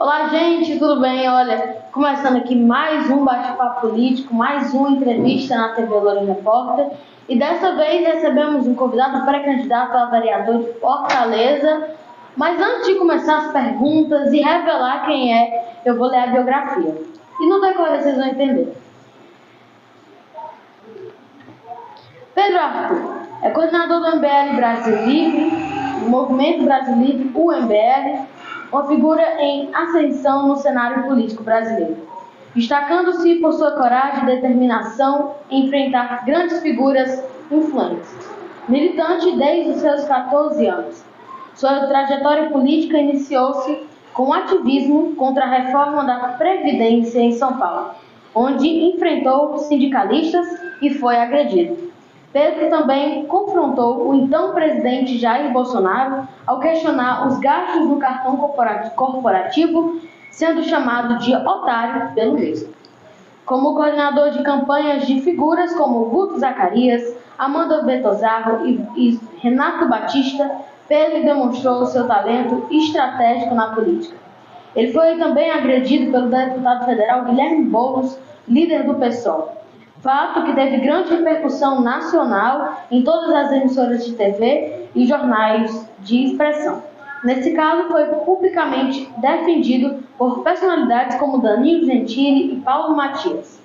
Olá, gente, tudo bem? Olha, começando aqui mais um bate-papo político, mais uma entrevista na TV Loura Repórter. E dessa vez recebemos um convidado pré-candidato a vereador de Fortaleza. Mas antes de começar as perguntas e revelar quem é, eu vou ler a biografia. E no decorrer vocês vão entender. Pedro Arthur é coordenador do MBL Brasil Livre, do Movimento Brasil Livre, o MBL, uma figura em ascensão no cenário político brasileiro, destacando-se por sua coragem e determinação em enfrentar grandes figuras influentes. Militante desde os seus 14 anos, sua trajetória política iniciou-se com o ativismo contra a reforma da Previdência em São Paulo, onde enfrentou sindicalistas e foi agredido. Pedro também confrontou o então presidente Jair Bolsonaro ao questionar os gastos do cartão corporativo, sendo chamado de otário pelo mesmo. Como coordenador de campanhas de figuras como Guto Zacarias, Amanda Betozarro e Renato Batista, Pedro demonstrou seu talento estratégico na política. Ele foi também agredido pelo deputado federal Guilherme Boulos, líder do PSOL. Fato que teve grande repercussão nacional em todas as emissoras de TV e jornais de expressão. Nesse caso, foi publicamente defendido por personalidades como Danilo Gentili e Paulo Matias.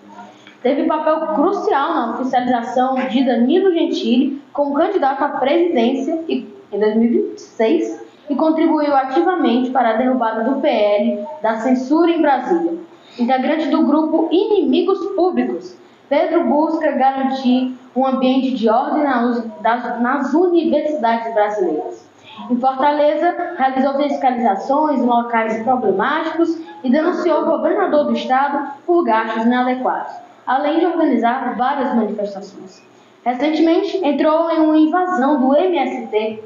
Teve papel crucial na oficialização de Danilo Gentili como candidato à presidência em 2026 e contribuiu ativamente para a derrubada do PL da censura em Brasília. Integrante do grupo Inimigos Públicos, Pedro busca garantir um ambiente de ordem nas universidades brasileiras. Em Fortaleza, realizou fiscalizações em locais problemáticos e denunciou o governador do estado por gastos inadequados, além de organizar várias manifestações. Recentemente, entrou em uma invasão do MST,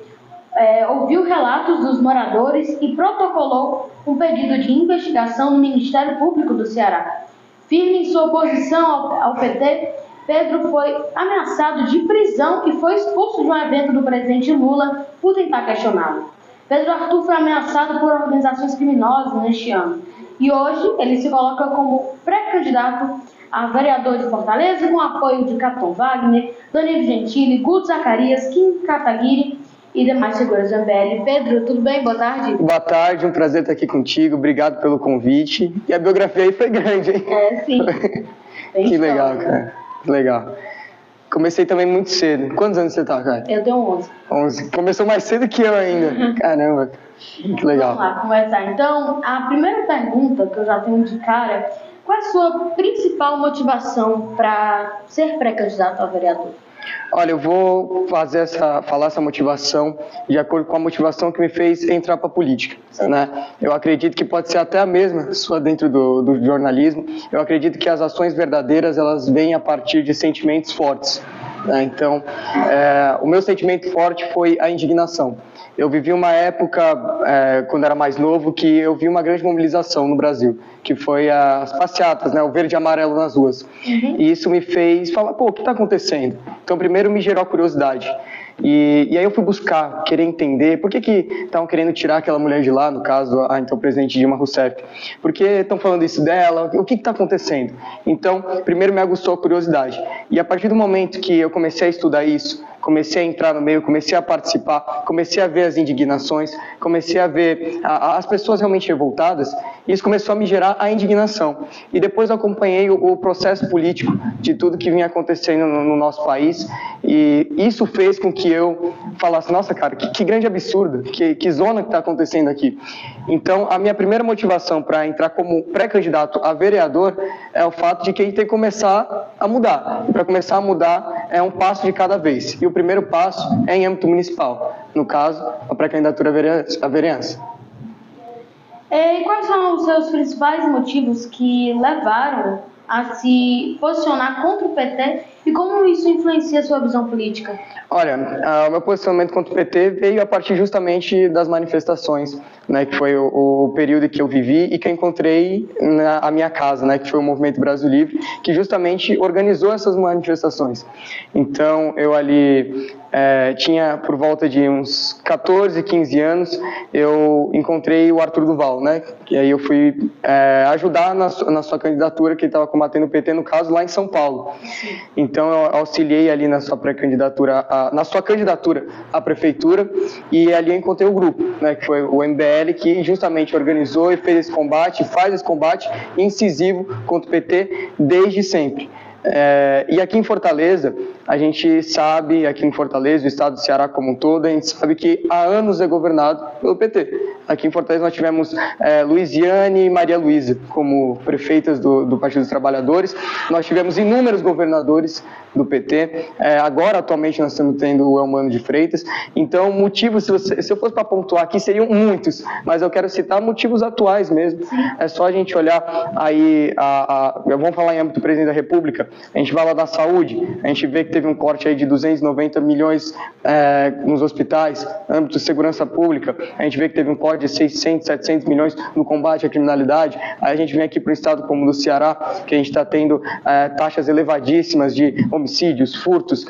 ouviu relatos dos moradores e protocolou um pedido de investigação no Ministério Público do Ceará. Firme em sua oposição ao PT, Pedro foi ameaçado de prisão e foi expulso de um evento do presidente Lula por tentar questioná-lo. Pedro Arthur foi ameaçado por organizações criminosas neste ano e hoje ele se coloca como pré-candidato a vereador de Fortaleza com apoio de Capitão Wagner, Danilo Gentili, Guto Zacarias, Kim Kataguiri e demais figuras do MBL. Pedro, tudo bem? Boa tarde. Boa tarde, um prazer estar aqui contigo, obrigado pelo convite. E a biografia aí foi grande, hein? Sim. Que legal, cara. Que legal. Comecei também muito cedo. Quantos anos você tá, cara? Eu tenho 11. 11. Começou mais cedo que eu ainda. Caramba, que legal. Vamos lá, conversar. Então, a primeira pergunta que eu já tenho de cara, qual é a sua principal motivação para ser pré-candidato a vereador? Olha, eu vou falar essa motivação de acordo com a motivação que me fez entrar para a política, né? Eu acredito que pode ser até a mesma sua dentro do jornalismo. Eu acredito que as ações verdadeiras, elas vêm a partir de sentimentos fortes, né? Então, o meu sentimento forte foi a indignação. Eu vivi uma época, quando era mais novo, que eu vi uma grande mobilização no Brasil, que foi as passeatas, né, o verde e amarelo nas ruas. E isso me fez falar, pô, o que está acontecendo? Então, primeiro me gerou a curiosidade. E aí eu fui buscar, querer entender por que estavam querendo tirar aquela mulher de lá, no caso, a então presidente Dilma Rousseff. Por que estão falando isso dela? O que está acontecendo? Então, primeiro me aguçou a curiosidade. E a partir do momento que eu comecei a estudar isso, comecei a entrar no meio, comecei a participar, comecei a ver as indignações, comecei a ver as pessoas realmente revoltadas, e isso começou a me gerar a indignação. E depois eu acompanhei o processo político de tudo que vinha acontecendo no nosso país, e isso fez com que eu falasse, nossa, cara, que grande absurdo, que zona que está acontecendo aqui. Então, a minha primeira motivação para entrar como pré-candidato a vereador é o fato de que a gente tem que começar a mudar. E para começar a mudar, é um passo de cada vez. E o primeiro passo é em âmbito municipal, no caso, a pré-candidatura à vereança. E quais são os seus principais motivos que levaram a se posicionar contra o PT e como isso influencia a sua visão política? Olha, o meu posicionamento contra o PT veio a partir justamente das manifestações, né, que foi o período que eu vivi e que eu encontrei na minha casa, né, que foi o Movimento Brasil Livre, que justamente organizou essas manifestações. Então, eu ali tinha por volta de uns 14, 15 anos, eu encontrei o Arthur Duval, né? E aí eu fui ajudar na sua candidatura, que ele estava combatendo o PT, no caso, lá em São Paulo. Então eu auxiliei ali na sua pré-candidatura, na sua candidatura à prefeitura, e ali eu encontrei o grupo, né? Que foi o MBL, que justamente organizou e fez esse combate, faz esse combate incisivo contra o PT desde sempre. E aqui em Fortaleza, a gente sabe, aqui em Fortaleza, o estado do Ceará como um todo, a gente sabe que há anos é governado pelo PT. Aqui em Fortaleza nós tivemos Luiziane e Maria Luísa como prefeitas do Partido dos Trabalhadores. Nós tivemos inúmeros governadores do PT. Agora, atualmente, nós estamos tendo o Elmano de Freitas. Então, motivos, se eu fosse para pontuar aqui, seriam muitos, mas eu quero citar motivos atuais mesmo. É só a gente olhar aí, vamos falar em âmbito do presidente da República, a gente vai lá da saúde, a gente vê que teve um corte aí de 290 milhões nos hospitais, âmbito de segurança pública, a gente vê que teve um corte de 600, 700 milhões no combate à criminalidade. Aí a gente vem aqui para um estado como o do Ceará, que a gente está tendo taxas elevadíssimas de homicídios, furtos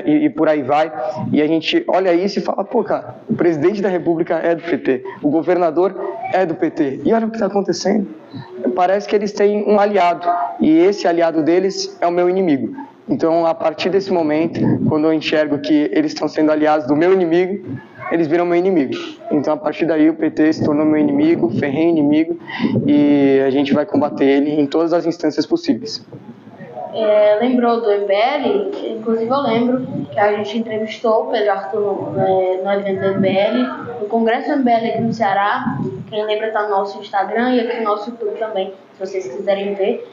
e por aí vai. E a gente olha isso e fala, pô, cara, o presidente da República é do PT, o governador é do PT. E olha o que está acontecendo. Parece que eles têm um aliado, e esse aliado deles é o meu inimigo. Então, a partir desse momento, quando eu enxergo que eles estão sendo aliados do meu inimigo, eles viram meu inimigo. Então, a partir daí, o PT se tornou meu inimigo, ferrenho inimigo, e a gente vai combater ele em todas as instâncias possíveis. Lembrou do MBL? Inclusive, eu lembro que a gente entrevistou o Pedro Arthur no evento do MBL, no Congresso MBL aqui no Ceará. Quem lembra está no nosso Instagram e aqui no nosso YouTube também, se vocês quiserem ver.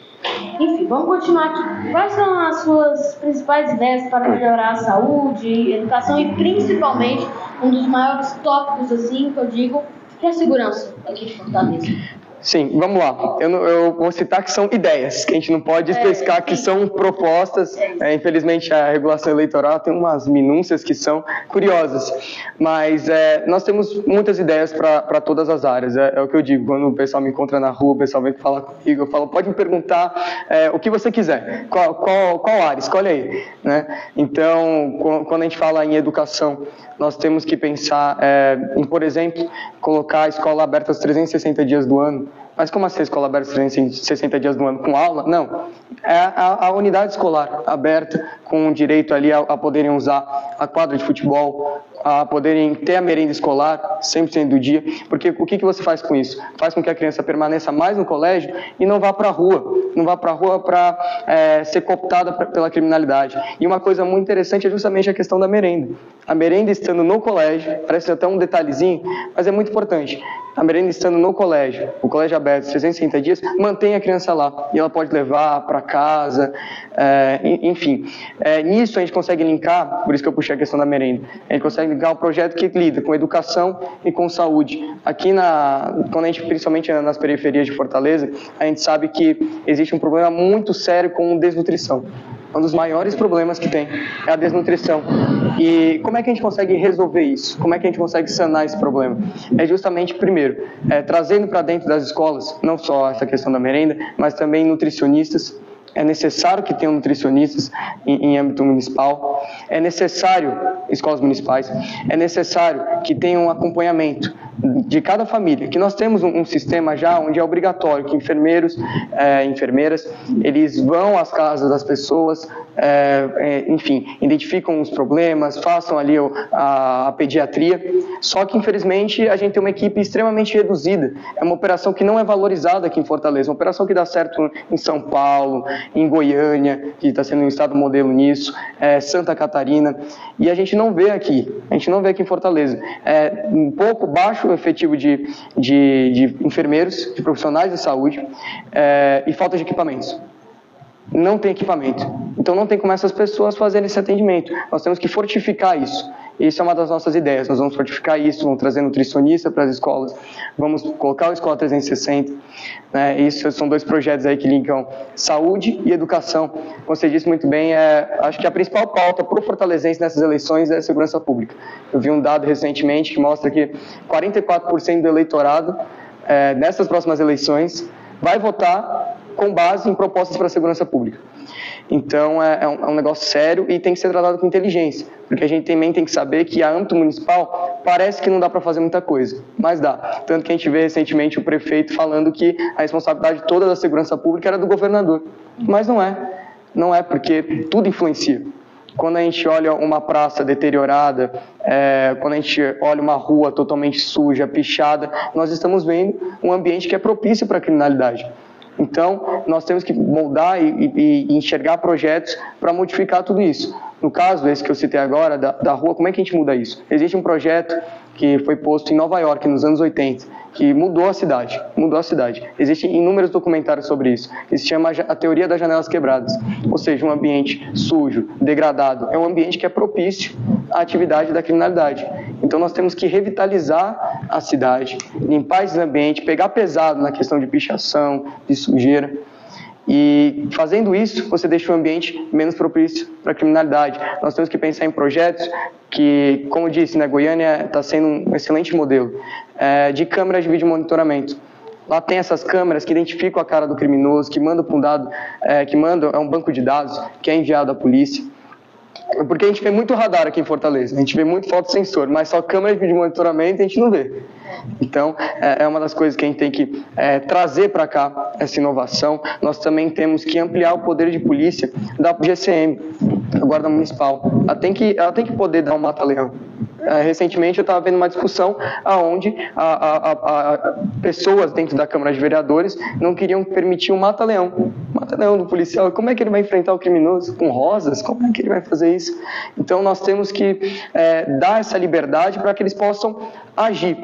Enfim, vamos continuar aqui. Quais são as suas principais ideias para melhorar a saúde, educação e principalmente um dos maiores tópicos, assim, que eu digo, que é a segurança aqui de Fortaleza? Sim, vamos lá. Eu vou citar que são ideias, que a gente não pode especificar que são propostas. Infelizmente, a regulação eleitoral tem umas minúcias que são curiosas, mas nós temos muitas ideias para todas as áreas. É o que eu digo, quando o pessoal me encontra na rua, o pessoal vem falar comigo, eu falo, pode me perguntar o que você quiser, qual área, escolhe aí, né? Então, quando a gente fala em educação, nós temos que pensar em, por exemplo, colocar a escola aberta aos 360 dias do ano. Mas como assim a escola aberta 360 dias do ano com aula? Não. É a unidade escolar aberta, com direito ali a poderem usar a quadra de futebol, a poderem ter a merenda escolar 100% do dia. Porque o que você faz com isso? Faz com que a criança permaneça mais no colégio e não vá para a rua. Não vá para a rua para ser cooptada pela criminalidade. E uma coisa muito interessante é justamente a questão da merenda. A merenda estando no colégio, parece até um detalhezinho, mas é muito importante. A merenda estando no colégio, o colégio aberto 360 dias, mantém a criança lá. E ela pode levar para casa, enfim. Nisso a gente consegue linkar, por isso que eu puxei a questão da merenda, a gente consegue linkar um projeto que lida com educação e com saúde. Aqui, quando a gente, principalmente nas periferias de Fortaleza, a gente sabe que existe um problema muito sério com desnutrição. Um dos maiores problemas que tem é a desnutrição. E como é que a gente consegue resolver isso? Como é que a gente consegue sanar esse problema? É justamente, primeiro, trazendo para dentro das escolas, não só essa questão da merenda, mas também nutricionistas. É necessário que tenham nutricionistas em âmbito municipal. É necessário, escolas municipais, é necessário que tenham um acompanhamento de cada família, que nós temos um sistema já onde é obrigatório que enfermeiros, enfermeiras, eles vão às casas das pessoas, enfim, identificam os problemas, façam ali a pediatria, só que infelizmente a gente tem uma equipe extremamente reduzida, é uma operação que não é valorizada aqui em Fortaleza, uma operação que dá certo em São Paulo, em Goiânia, que está sendo um estado modelo nisso, Santa Catarina, e a gente não vê aqui em Fortaleza. Um pouco baixo o efetivo de enfermeiros, de profissionais de saúde, e falta de equipamentos. Não tem equipamento. Então não tem como essas pessoas fazerem esse atendimento. Nós temos que fortificar isso. Isso é uma das nossas ideias. Nós vamos fortificar isso, vamos trazer nutricionista para as escolas, vamos colocar a Escola 360. Isso são dois projetos aí que linkam saúde e educação. Como você disse muito bem, acho que a principal pauta para o fortalezense nessas eleições é a segurança pública. Eu vi um dado recentemente que mostra que 44% do eleitorado, nessas próximas eleições, vai votar com base em propostas para a segurança pública. Então, é um negócio sério e tem que ser tratado com inteligência, porque a gente também tem que saber que a âmbito municipal parece que não dá para fazer muita coisa, mas dá. Tanto que a gente vê recentemente o prefeito falando que a responsabilidade toda da segurança pública era do governador, mas não é. Não é, porque tudo influencia. Quando a gente olha uma praça deteriorada, quando a gente olha uma rua totalmente suja, pichada, nós estamos vendo um ambiente que é propício para a criminalidade. Então, nós temos que moldar e enxergar projetos para modificar tudo isso. No caso, esse que eu citei agora, da rua, como é que a gente muda isso? Existe um projeto que foi posto em Nova York, nos anos 80, que mudou a cidade, Existem inúmeros documentários sobre isso, que se chama a teoria das janelas quebradas, ou seja, um ambiente sujo, degradado, é um ambiente que é propício à atividade da criminalidade. Então nós temos que revitalizar a cidade, limpar esse ambiente, pegar pesado na questão de pichação, de sujeira, e fazendo isso, você deixa o ambiente menos propício para a criminalidade. Nós temos que pensar em projetos que, como eu disse, Goiânia está sendo um excelente modelo de câmeras de vídeo monitoramento. Lá tem essas câmeras que identificam a cara do criminoso, que mandam para um dado, é um banco de dados que é enviado à polícia. Porque a gente vê muito radar aqui em Fortaleza, a gente vê muito fotossensor, mas só câmera de vídeo monitoramento a gente não vê. Então, é uma das coisas que a gente tem que trazer para cá, essa inovação. Nós também temos que ampliar o poder de polícia da GCM, a Guarda Municipal. Ela tem que poder dar um mata-leão. Recentemente eu estava vendo uma discussão onde pessoas dentro da Câmara de Vereadores não queriam permitir um mata-leão. Mata-leão do policial, como é que ele vai enfrentar o criminoso? Com rosas? Como é que ele vai fazer isso? Então nós temos que dar essa liberdade para que eles possam agir.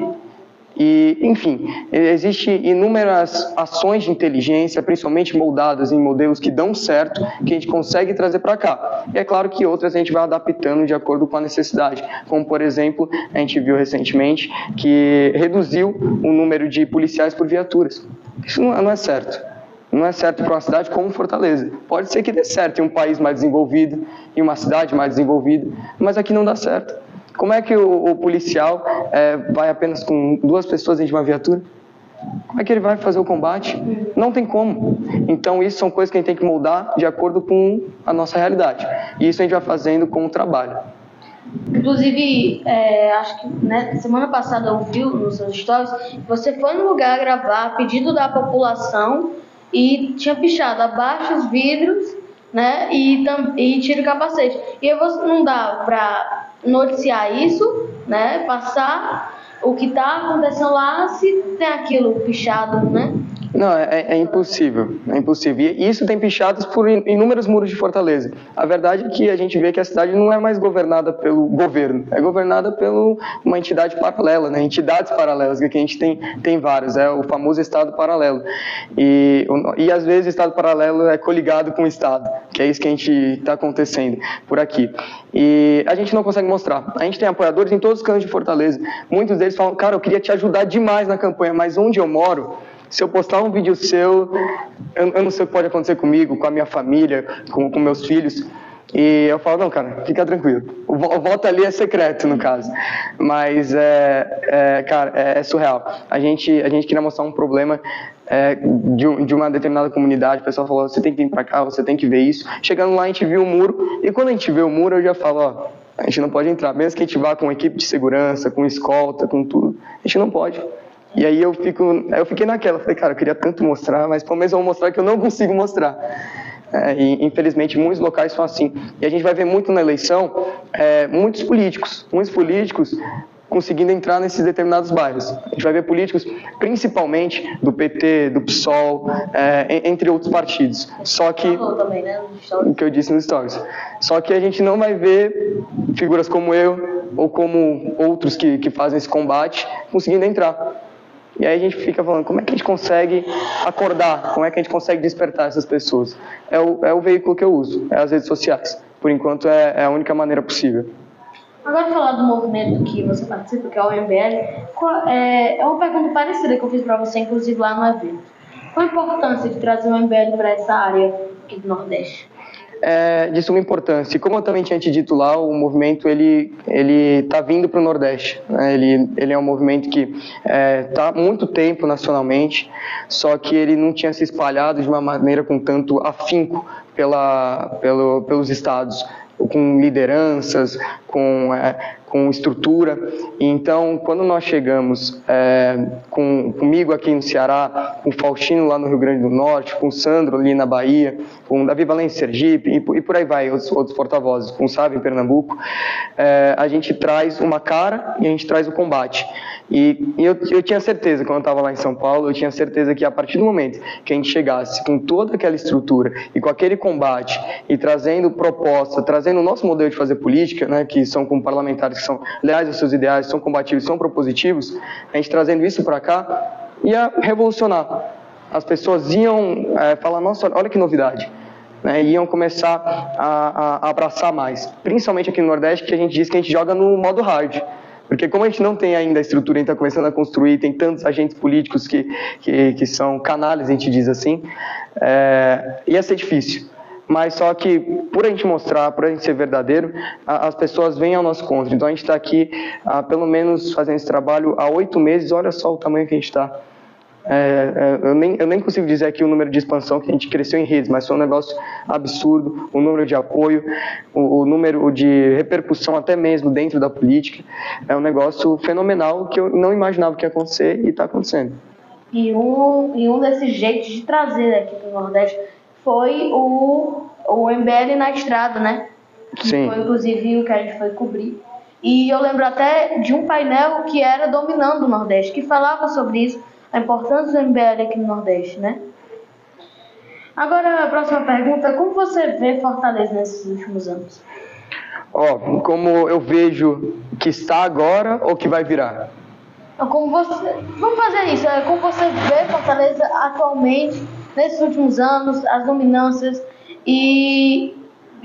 E, enfim, existem inúmeras ações de inteligência, principalmente moldadas em modelos que dão certo, que a gente consegue trazer para cá. E é claro que outras a gente vai adaptando de acordo com a necessidade. Como, por exemplo, a gente viu recentemente que reduziu o número de policiais por viaturas. Isso não é certo. Não é certo para uma cidade como Fortaleza. Pode ser que dê certo em um país mais desenvolvido, em uma cidade mais desenvolvida, mas aqui não dá certo. Como é que o policial vai apenas com 2 pessoas dentro de uma viatura? Como é que ele vai fazer o combate? Não tem como. Então, isso são coisas que a gente tem que moldar de acordo com a nossa realidade. E isso a gente vai fazendo com o trabalho. Inclusive, acho que semana passada eu vi nos seus stories, você foi no lugar gravar a pedido da população e tinha pichado abaixo os vidros, né, e tira o capacete. E aí você não dá para noticiar isso, né, passar o que está acontecendo lá, se tem aquilo pichado, né? Não, é impossível, é impossível. E isso tem pichados por inúmeros muros de Fortaleza. A verdade é que a gente vê que a cidade não é mais governada pelo governo, é governada por uma entidade paralela, né? Entidades paralelas, que a gente tem várias, é o famoso Estado paralelo. E às vezes o Estado paralelo é coligado com o Estado, que é isso que a gente está acontecendo por aqui. E a gente não consegue mostrar. A gente tem apoiadores em todos os cantos de Fortaleza. Muitos deles falam, cara, eu queria te ajudar demais na campanha, mas onde eu moro, se eu postar um vídeo seu, eu não sei o que pode acontecer comigo, com a minha família, com meus filhos. E eu falo, não, cara, fica tranquilo. O voto ali é secreto, no caso. Mas, cara, é surreal. A gente queria mostrar um problema de uma determinada comunidade. O pessoal falou, você tem que vir pra cá, você tem que ver isso. Chegando lá, a gente viu o muro. E quando a gente vê o muro, eu já falo, ó, a gente não pode entrar. Mesmo que a gente vá com equipe de segurança, com escolta, com tudo, a gente não pode. E aí eu fiquei naquela, falei, cara, eu queria tanto mostrar, mas pelo menos eu vou mostrar que eu não consigo mostrar. E infelizmente muitos locais são assim. E a gente vai ver muito na eleição, muitos políticos conseguindo entrar nesses determinados bairros. A gente vai ver políticos, principalmente do PT, do PSOL, entre outros partidos. Só que, também, né, o que eu disse nos stories. Só que a gente não vai ver figuras como eu, ou como outros que fazem esse combate, conseguindo entrar. E aí a gente fica falando, como é que a gente consegue acordar? Como é que a gente consegue despertar essas pessoas? É o veículo que eu uso, é as redes sociais. Por enquanto é a única maneira possível. Agora falar do movimento que você participa, que é o MBL, é uma pergunta parecida que eu fiz para você, inclusive lá no evento. Qual a importância de trazer o MBL para essa área aqui do Nordeste? De suma importância. E como eu também tinha te dito lá, o movimento ele está vindo para o Nordeste, né? Ele é um movimento que está há muito tempo nacionalmente, só que ele não tinha se espalhado de uma maneira com tanto afinco pelos estados, com lideranças, com estrutura. E então, quando nós chegamos comigo aqui no Ceará, com o Faustino lá no Rio Grande do Norte, com o Sandro ali na Bahia, com o Davi Valente Sergipe e por aí vai, outros porta-vozes, com o Sávio em Pernambuco, a gente traz uma cara e a gente traz o combate. E eu tinha certeza, quando eu estava lá em São Paulo, eu tinha certeza que a partir do momento que a gente chegasse com toda aquela estrutura e com aquele combate e trazendo proposta, trazendo o nosso modelo de fazer política, né, que são com parlamentares que são leais aos seus ideais, são combativos, são propositivos, a gente trazendo isso para cá, ia revolucionar. As pessoas iam falar, nossa, olha que novidade. Né, iam começar a abraçar mais, principalmente aqui no Nordeste, que a gente diz que a gente joga no modo hard. Porque como a gente não tem ainda a estrutura, a gente está começando a construir, tem tantos agentes políticos que são canalhas, a gente diz assim, ia ser difícil. Mas só que, por a gente mostrar, por a gente ser verdadeiro, as pessoas vêm ao nosso encontro. Então a gente está aqui, pelo menos, fazendo esse trabalho há 8 meses, olha só o tamanho que a gente está. Eu nem consigo dizer aqui o número de expansão que a gente cresceu em redes, mas foi um negócio absurdo, o número de apoio, o número de repercussão até mesmo dentro da política, é um negócio fenomenal que eu não imaginava que ia acontecer e está acontecendo. E um desses jeitos de trazer aqui para o Nordeste foi o MBL na estrada, né? Sim. Foi inclusive o que a gente foi cobrir. E eu lembro até de um painel que era Dominando o Nordeste, que falava sobre isso, a importância do MBL aqui no Nordeste, né? Agora, a próxima pergunta, como você vê Fortaleza nesses últimos anos? Como eu vejo que está agora ou que vai virar? Vamos fazer isso, como você vê Fortaleza atualmente, nesses últimos anos, as dominâncias e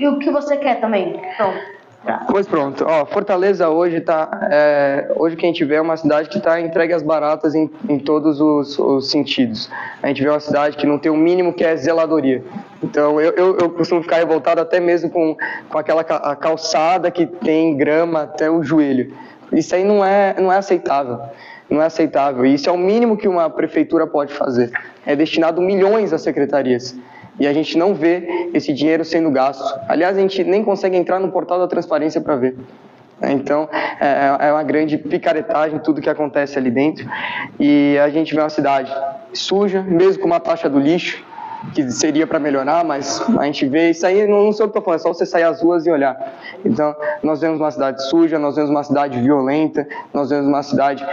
o que você quer também? Pronto. Pois pronto, Fortaleza hoje hoje que a gente vê é uma cidade que está entregue às baratas em todos os sentidos. A gente vê uma cidade que não tem o mínimo que é zeladoria. Então eu costumo ficar revoltado até mesmo com aquela calçada que tem grama até o joelho. Isso aí não é aceitável. Não é aceitável. E isso é o mínimo que uma prefeitura pode fazer. É destinado milhões às secretarias. E a gente não vê esse dinheiro sendo gasto. Aliás, a gente nem consegue entrar no portal da transparência para ver. Então, é uma grande picaretagem tudo que acontece ali dentro. E a gente vê uma cidade suja, mesmo com uma taxa do lixo, que seria para melhorar, mas a gente vê isso aí, não sei o que eu estou falando, é só você sair às ruas e olhar. Então, nós vemos uma cidade suja, nós vemos uma cidade violenta, nós vemos uma cidade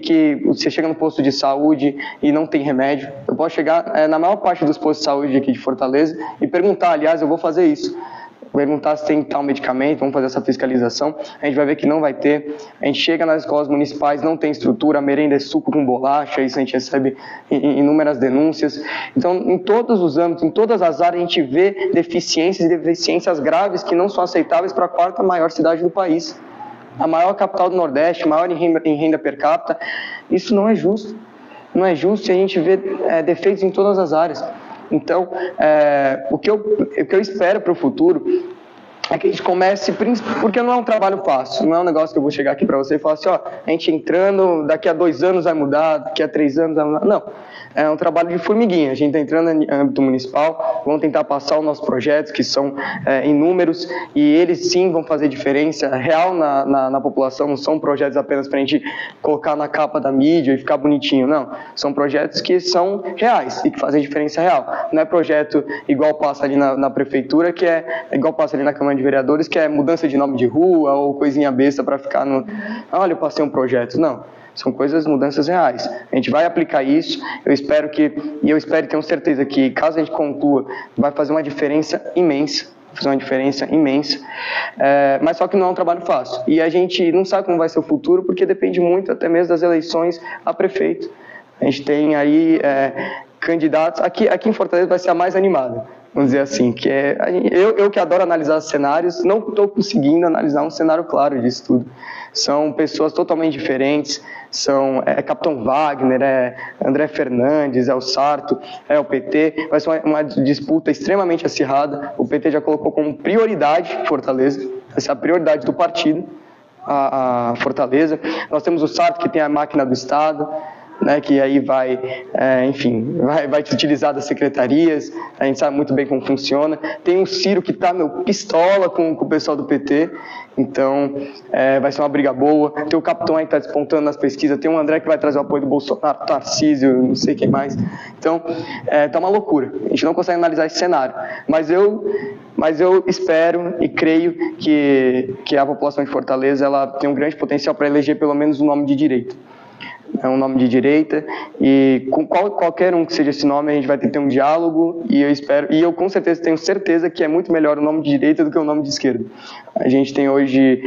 que você chega no posto de saúde e não tem remédio. Eu posso chegar na maior parte dos postos de saúde aqui de Fortaleza e perguntar, aliás, eu vou fazer isso. Perguntar se tem tal medicamento, vamos fazer essa fiscalização, a gente vai ver que não vai ter. A gente chega nas escolas municipais, não tem estrutura, a merenda é suco com bolacha, isso a gente recebe inúmeras denúncias. Então, em todos os âmbitos, em todas as áreas, a gente vê deficiências e deficiências graves que não são aceitáveis para a 4ª maior cidade do país. A maior capital do Nordeste, maior em renda per capita. Isso não é justo. Não é justo e a gente vê defeitos em todas as áreas. Então, o que eu espero para o futuro é que a gente comece, porque não é um trabalho fácil, não é um negócio que eu vou chegar aqui para você e falar assim, a gente entrando, daqui a 2 anos vai mudar, daqui a 3 anos vai mudar. Não, é um trabalho de formiguinha, a gente está entrando em âmbito municipal, vamos tentar passar os nossos projetos, que são inúmeros, e eles sim vão fazer diferença real na população, não são projetos apenas para a gente colocar na capa da mídia e ficar bonitinho, não. São projetos que são reais e que fazem diferença real. Não é projeto igual passa ali na prefeitura, que é igual passa ali na Câmara de Vereadores, que é mudança de nome de rua ou coisinha besta para ficar no... Olha, eu passei um projeto. Não, são mudanças reais. A gente vai aplicar isso, eu espero e tenho certeza que, caso a gente conclua, vai fazer uma diferença imensa. Mas só que não é um trabalho fácil. E a gente não sabe como vai ser o futuro, porque depende muito até mesmo das eleições a prefeito. A gente tem aí candidatos... Aqui em Fortaleza vai ser a mais animada. Vamos dizer assim, que eu que adoro analisar cenários, não estou conseguindo analisar um cenário claro disso tudo. São pessoas totalmente diferentes, Capitão Wagner, André Fernandes, o Sarto, o PT, vai ser uma disputa extremamente acirrada. O PT já colocou como prioridade Fortaleza, essa é a prioridade do partido, a Fortaleza. Nós temos o Sarto, que tem a máquina do Estado. né, que aí vai, enfim, vai te utilizar das secretarias, a gente sabe muito bem como funciona. Tem o Ciro que está pistola com o pessoal do PT, então vai ser uma briga boa. Tem o Capitão aí que está despontando nas pesquisas, tem o André que vai trazer o apoio do Bolsonaro, Tarcísio, não sei quem mais. Então, tá uma loucura, a gente não consegue analisar esse cenário, mas eu espero e creio que a população de Fortaleza ela tem um grande potencial para eleger pelo menos um nome de direita. É um nome de direita, e com qualquer um que seja esse nome, a gente vai ter um diálogo, e eu com certeza tenho certeza que é muito melhor o nome de direita do que o nome de esquerda. A gente tem hoje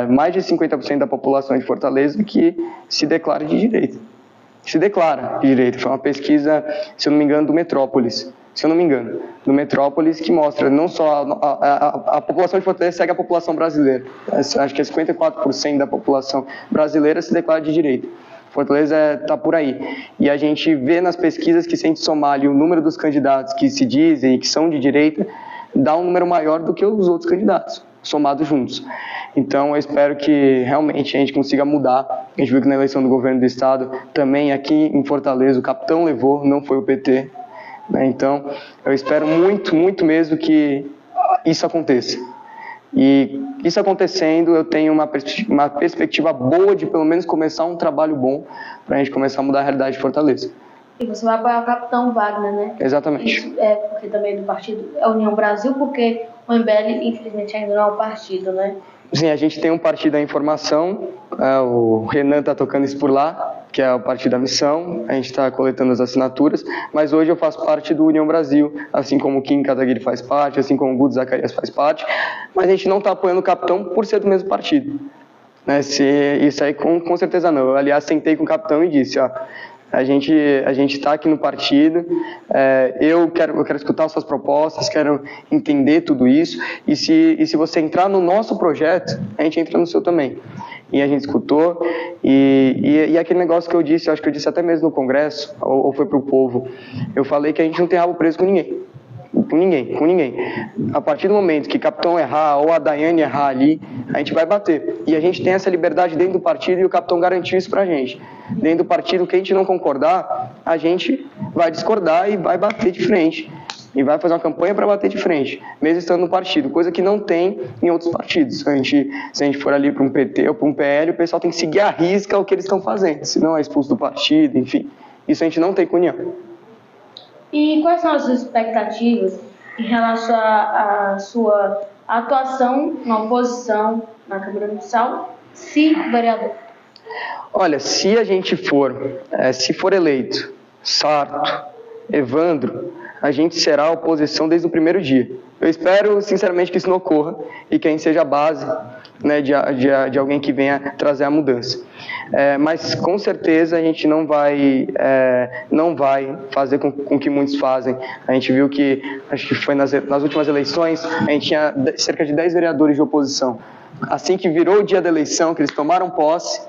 mais de 50% da população de Fortaleza que se declara de direita. Se declara de direita. Foi uma pesquisa, se eu não me engano, do Metrópolis. Do Metrópolis, que mostra não só a população de Fortaleza segue a população brasileira. Acho que 54% da população brasileira se declara de direita. Fortaleza está por aí. E a gente vê nas pesquisas que, se a gente somar ali o número dos candidatos que se dizem e que são de direita, dá um número maior do que os outros candidatos, somados juntos. Então, eu espero que realmente a gente consiga mudar. A gente viu que na eleição do governo do estado, também aqui em Fortaleza, o capitão levou, não foi o PT. Então, eu espero muito, muito mesmo que isso aconteça. E isso acontecendo, eu tenho uma perspectiva boa de pelo menos começar um trabalho bom para a gente começar a mudar a realidade de Fortaleza. E você vai apoiar o Capitão Wagner, né? Exatamente. Isso é porque também do partido é União Brasil, porque o MBL, infelizmente, ainda não é um partido, né? Sim, a gente tem um partido da informação, o Renan está tocando isso por lá, que é o Partido da Missão, a gente está coletando as assinaturas, mas hoje eu faço parte do União Brasil, assim como o Kim Kataguiri faz parte, assim como o Guto Zacarias faz parte, mas a gente não está apoiando o Capitão por ser do mesmo partido. Né? Isso aí com certeza não. Eu, aliás, sentei com o Capitão e disse, ó, a gente está aqui no partido, eu quero escutar as suas propostas, quero entender tudo isso, e se você entrar no nosso projeto, a gente entra no seu também. E a gente escutou, e aquele negócio que eu disse, eu acho que eu disse até mesmo no Congresso, ou foi para o povo, eu falei que a gente não tem rabo preso com ninguém. Com ninguém. A partir do momento que o Capitão errar ou a Daiane errar ali, a gente vai bater. E a gente tem essa liberdade dentro do partido e o Capitão garantiu isso pra gente. Dentro do partido, que a gente não concordar, a gente vai discordar e vai bater de frente. E vai fazer uma campanha para bater de frente, mesmo estando no partido, coisa que não tem em outros partidos. Se a gente for ali para um PT ou para um PL, o pessoal tem que seguir à risca o que eles estão fazendo, senão é expulso do partido, enfim. Isso a gente não tem com união. E quais são as suas expectativas em relação à sua atuação na oposição na Câmara Municipal, se vereador? Olha, se a gente se for eleito Sarto, Evandro, a gente será a oposição desde o primeiro dia. Eu espero, sinceramente, que isso não ocorra e que a gente seja a base, né, de alguém que venha trazer a mudança. Mas, com certeza, a gente não vai fazer com que muitos fazem. A gente viu que, acho que foi nas últimas eleições, a gente tinha cerca de 10 vereadores de oposição. Assim que virou o dia da eleição, que eles tomaram posse,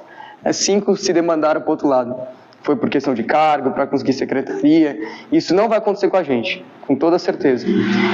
5 se demandaram para o outro lado. Foi por questão de cargo, para conseguir secretaria. Isso não vai acontecer com a gente, com toda certeza.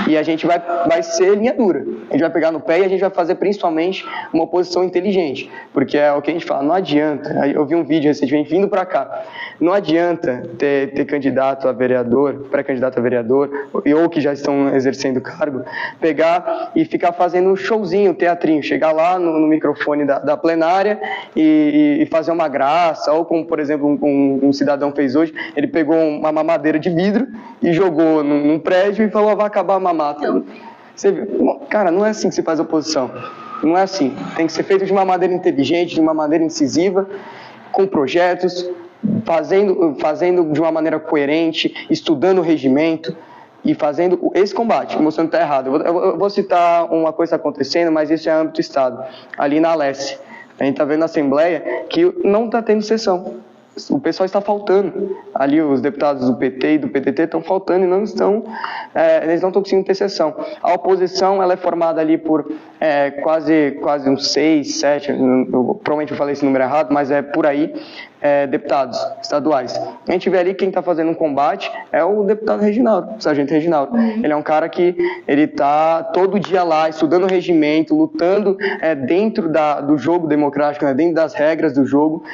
E a gente vai ser linha dura. A gente vai pegar no pé e a gente vai fazer principalmente uma oposição inteligente. Porque é o que a gente fala, não adianta. Eu vi um vídeo recentemente vindo para cá. Não adianta ter candidato a vereador, pré-candidato a vereador, ou que já estão exercendo cargo, pegar e ficar fazendo um showzinho, teatrinho. Chegar lá no microfone da plenária e fazer uma graça, ou como, por exemplo, um cidadão fez hoje, ele pegou uma mamadeira de vidro e jogou num prédio e falou, vai acabar a mamata. Você viu? Cara, não é assim que se faz oposição. Não é assim. Tem que ser feito de uma maneira inteligente, de uma maneira incisiva, com projetos, fazendo de uma maneira coerente, estudando o regimento e fazendo esse combate, mostrando que está errado. Eu vou citar uma coisa acontecendo, mas isso é âmbito do Estado. Ali na Alesse, a gente está vendo na Assembleia que não está tendo sessão. O pessoal está faltando. Ali os deputados do PT e do PDT estão faltando e eles não estão conseguindo ter sessão. A oposição ela é formada ali por quase uns 6, 7, provavelmente eu falei esse número errado, mas é por aí, deputados estaduais. A gente vê ali quem está fazendo um combate é o deputado Reginaldo, o sargento Reginaldo. Ele é um cara que ele está todo dia lá, estudando o regimento, lutando dentro do jogo democrático, né, dentro das regras do jogo,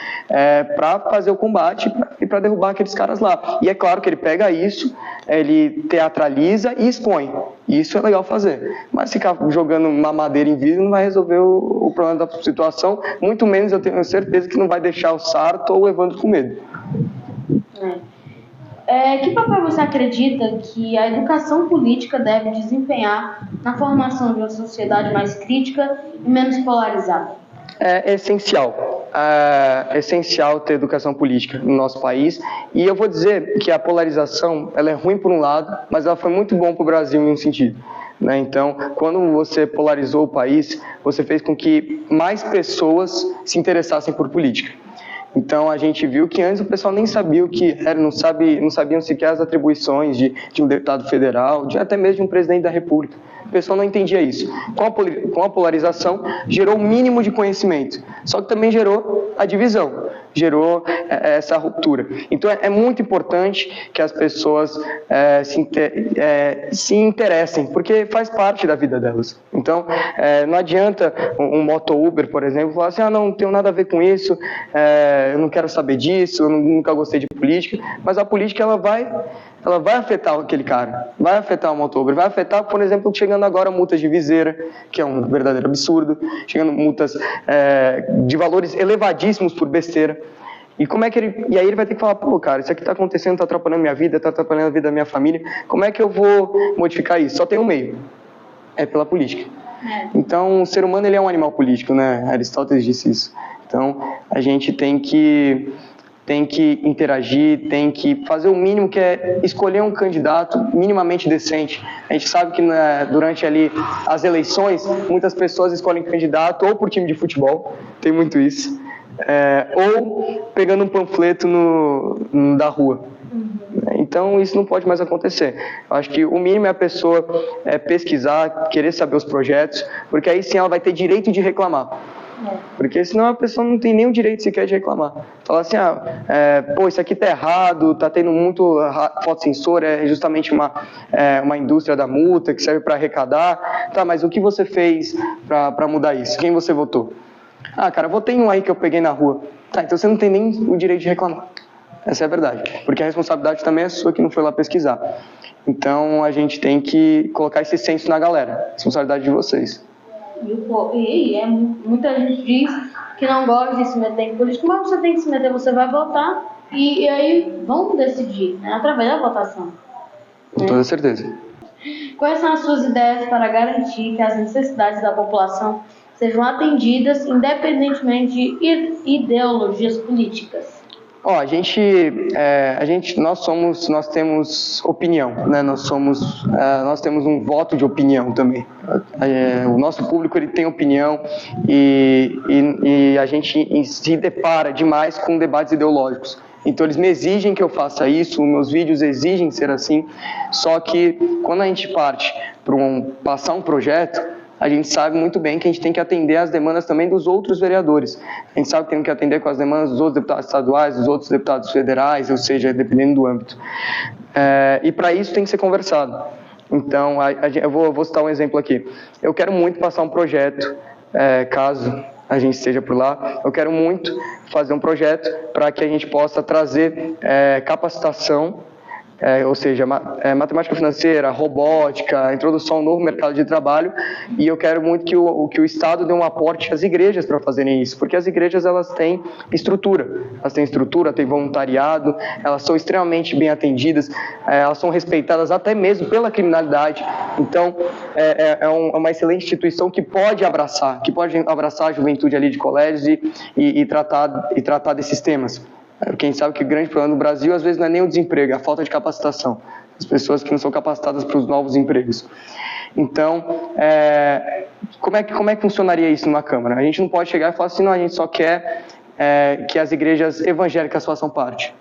para fazer o combate e para derrubar aqueles caras lá. E é claro que ele pega isso, ele teatraliza e expõe. Isso é legal fazer. Mas ficar jogando uma madeira em vidro não vai resolver o problema da situação, muito menos eu tenho certeza que não vai deixar o Sarto ou o Evandro com medo. Que papel você acredita que a educação política deve desempenhar na formação de uma sociedade mais crítica e menos polarizada? É essencial. É essencial ter educação política no nosso país. E eu vou dizer que a polarização ela é ruim por um lado, mas ela foi muito bom para o Brasil em um sentido. Né? Então, quando você polarizou o país, você fez com que mais pessoas se interessassem por política. Então, a gente viu que antes o pessoal nem sabia o que era, não sabiam sequer as atribuições de um deputado federal, até mesmo de um presidente da República. O pessoal não entendia isso. Com a polarização, gerou o mínimo de conhecimento, só que também gerou a divisão, gerou essa ruptura. Então, é muito importante que as pessoas se interessem, porque faz parte da vida delas. Então, não adianta um moto-Uber, por exemplo, falar assim, não tenho nada a ver com isso, eu não quero saber disso, eu nunca gostei de política, mas a política ela vai afetar aquele cara, vai afetar o motor, vai afetar, por exemplo, chegando agora multas de viseira, que é um verdadeiro absurdo, chegando multas de valores elevadíssimos por besteira. E e aí ele vai ter que falar, cara, isso aqui está acontecendo, está atrapalhando minha vida, está atrapalhando a vida da minha família, como é que eu vou modificar isso? Só tem um meio, é pela política. Então, o ser humano ele é um animal político, né? Aristóteles disse isso. Então, a gente tem que interagir, tem que fazer o mínimo, que é escolher um candidato minimamente decente. A gente sabe que durante ali as eleições, muitas pessoas escolhem candidato ou por time de futebol, tem muito isso, ou pegando um panfleto da rua. Então, isso não pode mais acontecer. Eu acho que o mínimo é a pessoa pesquisar, querer saber os projetos, porque aí sim ela vai ter direito de reclamar. Porque senão a pessoa não tem nem o direito sequer de reclamar. Falar assim, isso aqui tá errado, tá tendo muito fotossensor, é justamente uma indústria da multa que serve para arrecadar. Tá, mas o que você fez para mudar isso? Quem você votou? Cara, votei em um aí que eu peguei na rua. Tá, então você não tem nem o direito de reclamar. Essa é a verdade. Porque a responsabilidade também é sua que não foi lá pesquisar. Então a gente tem que colocar esse senso na galera. Responsabilidade de vocês. Muita gente diz que não gosta de se meter em política, mas você tem que se meter, você vai votar e aí vamos decidir, né, através da votação. Com toda certeza. Quais são as suas ideias para garantir que as necessidades da população sejam atendidas independentemente de ideologias políticas? Nós temos opinião, né? Nós temos um voto de opinião também. O nosso público ele tem opinião e a gente se depara demais com debates ideológicos. Então eles me exigem que eu faça isso, meus vídeos exigem ser assim, só que quando a gente parte para passar um projeto, a gente sabe muito bem que a gente tem que atender às demandas também dos outros vereadores. A gente sabe que tem que atender com as demandas dos outros deputados estaduais, dos outros deputados federais, ou seja, dependendo do âmbito. E para isso tem que ser conversado. Então, eu vou citar um exemplo aqui. Eu quero muito passar um projeto, caso a gente esteja por lá, eu quero muito fazer um projeto para que a gente possa trazer capacitação, ou seja, matemática financeira, robótica, introdução ao novo mercado de trabalho, e eu quero muito que o Estado dê um aporte às igrejas para fazerem isso, porque as igrejas elas têm estrutura, têm voluntariado, elas são extremamente bem atendidas, elas são respeitadas até mesmo pela criminalidade, então é uma excelente instituição que pode abraçar a juventude ali de colégios e tratar desses temas. Quem sabe que o grande problema no Brasil, às vezes, não é nem o desemprego, é a falta de capacitação. As pessoas que não são capacitadas para os novos empregos. Então, como é que funcionaria isso numa Câmara? A gente não pode chegar e falar assim, não, a gente só quer que as igrejas evangélicas façam parte.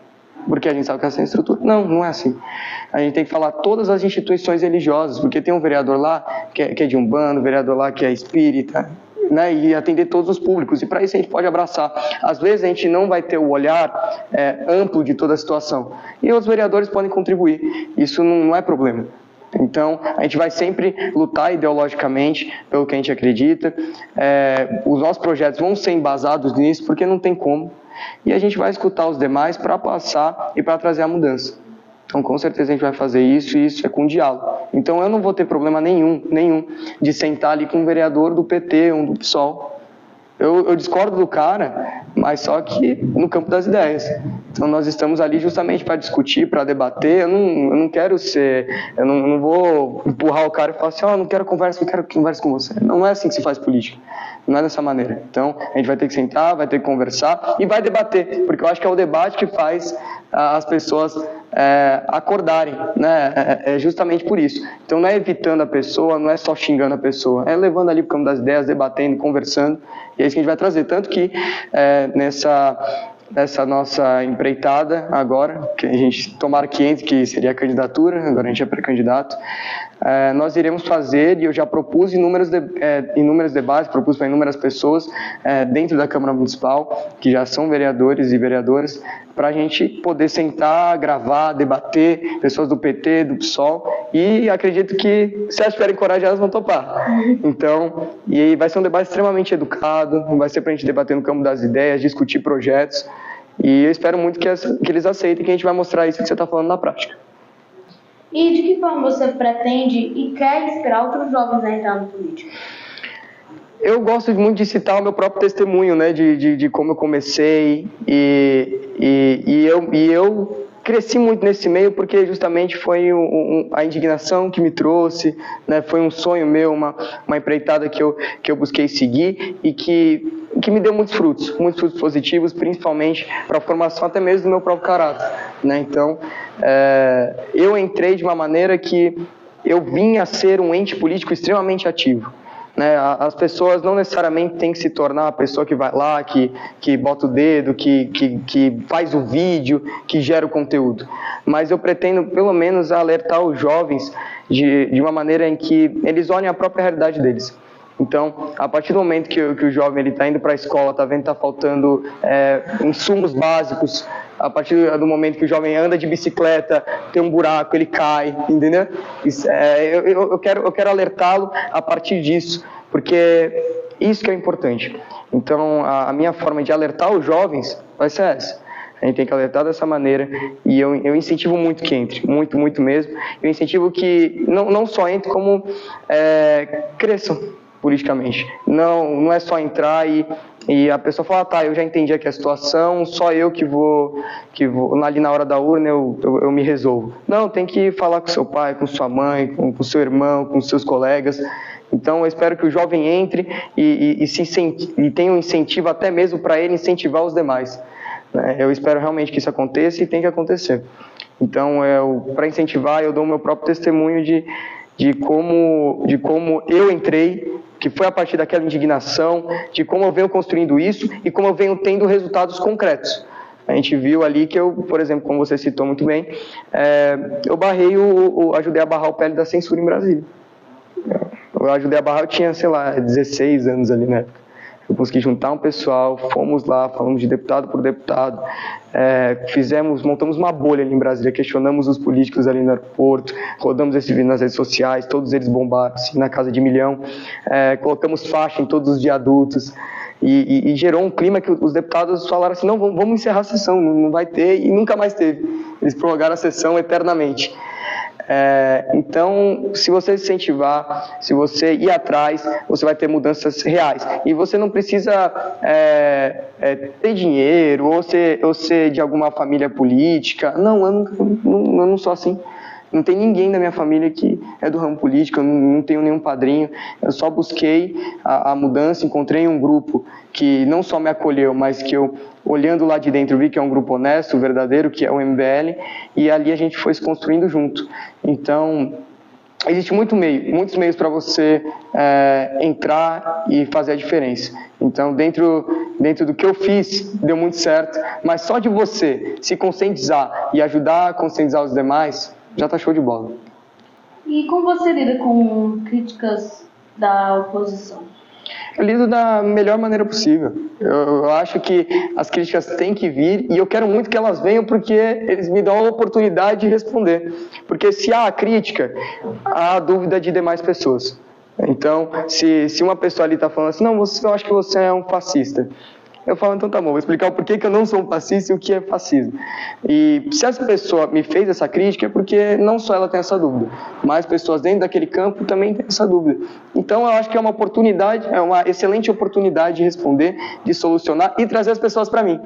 porque a gente sabe que é sem estrutura. Não, não é assim. A gente tem que falar todas as instituições religiosas, porque tem um vereador lá que é de Umbanda, um vereador lá que é espírita, né, e atender todos os públicos, e para isso a gente pode abraçar. Às vezes a gente não vai ter o olhar amplo de toda a situação, e os vereadores podem contribuir, isso não é problema. Então, a gente vai sempre lutar ideologicamente pelo que a gente acredita, os nossos projetos vão ser embasados nisso, porque não tem como, e a gente vai escutar os demais para passar e para trazer a mudança. Então, com certeza a gente vai fazer isso, e isso é com diálogo. Então, eu não vou ter problema nenhum de sentar ali com um vereador do PT, um do PSOL. Eu discordo do cara, mas só que no campo das ideias. Então, nós estamos ali justamente para discutir, para debater. Eu não quero ser... Eu não vou empurrar o cara e falar assim, não quero conversa, eu quero conversa com você. Não é assim que se faz política. Não é dessa maneira. Então, a gente vai ter que sentar, vai ter que conversar e vai debater, porque eu acho que é o debate que faz as pessoas acordarem, né? É justamente por isso. Então, não é evitando a pessoa, não é só xingando a pessoa, é levando ali para o campo das ideias, debatendo, conversando, e é isso que a gente vai trazer. Tanto que nessa nossa empreitada agora, que a gente tomara que entre, que seria a candidatura, agora a gente é pré-candidato, nós iremos fazer, e eu já propus inúmeros debates, propus para inúmeras pessoas dentro da Câmara Municipal, que já são vereadores e vereadoras, para a gente poder sentar, gravar, debater, pessoas do PT, do PSOL, e acredito que, se elas tiverem coragem, elas vão topar. Então, e vai ser um debate extremamente educado, vai ser para a gente debater no campo das ideias, discutir projetos, e eu espero muito que eles aceitem, que a gente vai mostrar isso que você está falando na prática. E de que forma você pretende e quer inspirar outros jovens a entrar no político? Eu gosto muito de citar o meu próprio testemunho, né, de como eu comecei, e eu cresci muito nesse meio porque justamente foi a indignação que me trouxe, né, foi um sonho meu, uma empreitada que eu busquei seguir e que me deu muitos frutos positivos, principalmente para a formação até mesmo do meu próprio caráter, né? Então, eu entrei de uma maneira que eu vinha a ser um ente político extremamente ativo. As pessoas não necessariamente têm que se tornar a pessoa que vai lá, que bota o dedo, que faz o vídeo, que gera o conteúdo. Mas eu pretendo, pelo menos, alertar os jovens de uma maneira em que eles olhem a própria realidade deles. Então, a partir do momento que o jovem está indo para a escola, está vendo que está faltando insumos básicos, a partir do momento que o jovem anda de bicicleta, tem um buraco, ele cai, entendeu? Eu quero alertá-lo a partir disso, porque isso que é importante. Então, a minha forma de alertar os jovens vai ser essa. A gente tem que alertar dessa maneira, e eu incentivo muito que entre, muito mesmo. Eu incentivo que não só entre, como cresçam politicamente. Não é só entrar e a pessoa fala, eu já entendi aqui a situação, só eu que vou ali na hora da urna eu me resolvo. Não, tem que falar com seu pai, com sua mãe, com seu irmão, com seus colegas. Então eu espero que o jovem entre e tenha um incentivo até mesmo para ele incentivar os demais. Eu espero realmente que isso aconteça e tem que acontecer. Então, para incentivar, eu dou o meu próprio testemunho de como eu entrei, que foi a partir daquela indignação, de como eu venho construindo isso e como eu venho tendo resultados concretos. A gente viu ali que eu, por exemplo, como você citou muito bem, eu ajudei a barrar o PL da censura em Brasília. Eu ajudei a barrar, eu tinha, 16 anos ali na época. Eu consegui juntar um pessoal, fomos lá, falamos de deputado por deputado, montamos uma bolha ali em Brasília, questionamos os políticos ali no aeroporto, rodamos esse vídeo nas redes sociais, todos eles bombaram, assim, na casa de 1 milhão, colocamos faixa em todos os viadutos, e gerou um clima que os deputados falaram assim, não, vamos encerrar a sessão, não vai ter, e nunca mais teve. Eles prorrogaram a sessão eternamente. Então, se você se incentivar, se você ir atrás, você vai ter mudanças reais. E você não precisa ter dinheiro ou ser de alguma família política. Não, eu não sou assim. Não tem ninguém da minha família que é do ramo político, eu não tenho nenhum padrinho. Eu só busquei a mudança, encontrei um grupo que não só me acolheu, mas que eu, olhando lá de dentro, vi que é um grupo honesto, verdadeiro, que é o MBL, e ali a gente foi se construindo junto. Então, existe muitos meios para você entrar e fazer a diferença. Então, dentro do que eu fiz, deu muito certo, mas só de você se conscientizar e ajudar a conscientizar os demais, já está show de bola. E como você lida com críticas da oposição? Eu lido da melhor maneira possível. Eu acho que as críticas têm que vir e eu quero muito que elas venham porque eles me dão a oportunidade de responder. Porque se há a crítica, há a dúvida de demais pessoas. Então, se uma pessoa ali está falando assim, não, eu acho que você é um fascista. Eu falo, então tá bom, vou explicar o porquê que eu não sou um fascista e o que é fascismo. E se essa pessoa me fez essa crítica é porque não só ela tem essa dúvida, mas pessoas dentro daquele campo também têm essa dúvida. Então eu acho que é uma oportunidade, é uma excelente oportunidade de responder, de solucionar e trazer as pessoas para mim.